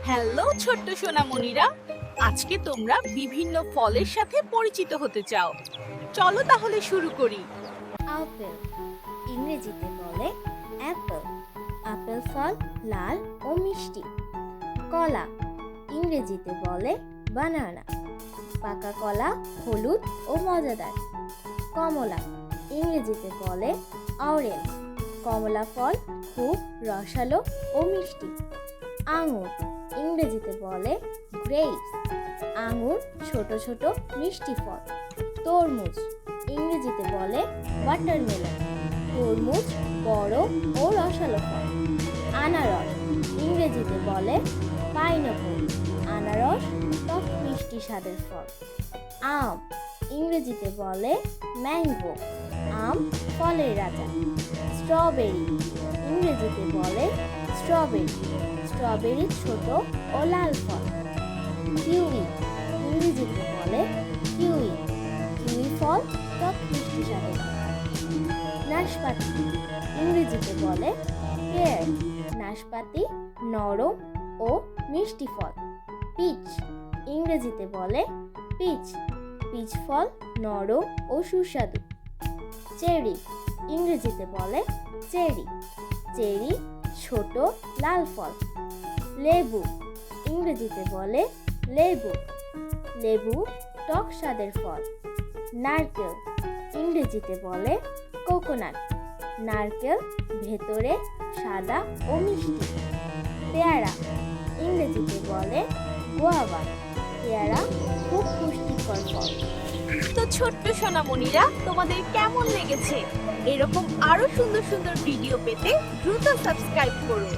Hello ছোট্ট সোনামণিরা, আজকে তোমরা বিভিন্ন ফলের সাথে পরিচিত হতে চাও। চলো তাহলে শুরু করি। আপেল ইংরেজিতে বলে অ্যাপল। আপেল ফল লাল ও মিষ্টি। কলা ইংরেজিতে বলে বানানা। পাকা কলা হলুদ ও মজাদার। কমলা ইংরেজিতে বলে অরেঞ্জ। কমলা ফল খুব রসালো ও মিষ্টি। আঙুর ইংরেজিতে বলে গ্রেপস। আঙুর ছোট ছোট মিষ্টি ফল। তরমুজ ইংরেজিতে বলে ওয়াটারমেলন। তরমুজ বড় ও রসালো ফল। আনারস ইংরেজিতে বলে পাইনঅ্যাপল। আনারস টক মিষ্টি স্বাদের ফল। আম ইংরেজিতে বলে ম্যাঙ্গো। আম ফলের রাজা। স্ট্রবেরি ইংরেজিতে বলে স্ট্রবেরি। স্ট্রবেরি ছোট ও লাল ফল। কিউই ইংরেজিতে বলে কিউই। কিউই ফল টক মিষ্টি স্বাদের ফল। নাশপাতি ইংরেজিতে বলে পেয়ার। নাশপাতি নরম ও মিষ্টি ফল। পিচ ইংরেজিতে বলে পিচ। পিচ ফল নরম ও সুস্বাদু। চেরি ইংরেজিতে বলে চেরি। চেরি ছোট লাল ফল। লেবু ইংরেজিতে বলে লেবু। লেবু টক স্বাদের ফল। নারকেল ইংরেজিতে বলে কোকোনাট। নারকেল ভেতরে সাদা ও মিষ্টি। পেয়ারা ইংরেজিতে বলে গোয়াভা। পেয়ারা খুব পুষ্টিকর ফল। তো ছোট্ট সোনামণিরা, তোমাদের কেমন লেগেছে? এরকম আরো সুন্দর সুন্দর ভিডিও পেতে দ্রুত সাবস্ক্রাইব করুন।